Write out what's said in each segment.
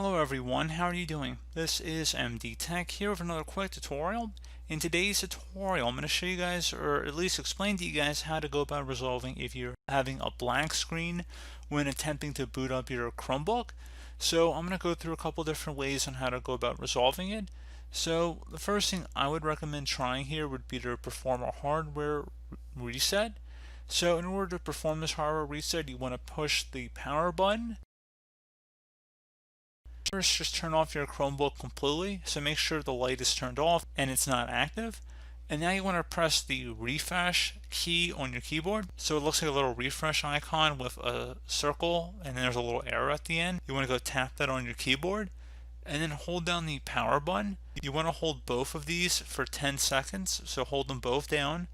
Hello everyone, how are you doing? This is MD Tech here with another quick tutorial. In today's tutorial, I'm going to show you guys, or at least explain to you guys, how to go about resolving if you're having a blank screen when attempting to boot up your Chromebook. So I'm going to go through a couple different ways on how to go about resolving it. So the first thing I would recommend trying here would be to perform a hardware reset. So in order to perform this hardware reset, you want to push the power button. First, just turn off your Chromebook completely, so make sure the light is turned off and it's not active. And now you want to press the refresh key on your keyboard. So it looks like a little refresh icon with a circle and then there's a little arrow at the end. You want to go tap that on your keyboard and then hold down the power button. You want to hold both of these for 10 seconds, so hold them both down.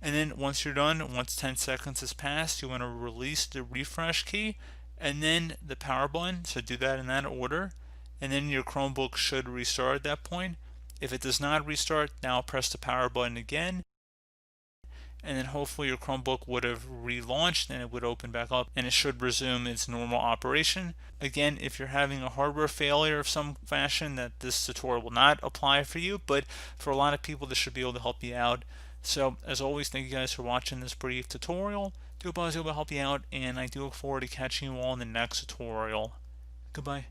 And then once you're done, once 10 seconds has passed, you want to release the refresh key and then the power button. So do that in that order. And then your Chromebook should restart at that point. If it does not restart, now press the power button again. And then hopefully your Chromebook would have relaunched and it would open back up and it should resume its normal operation. Again, if you're having a hardware failure of some fashion, that this tutorial will not apply for you, but for a lot of people this should be able to help you out. So as always, thank you guys for watching this brief tutorial. I hope I was able to help you out, and I do look forward to catching you all in the next tutorial. Goodbye.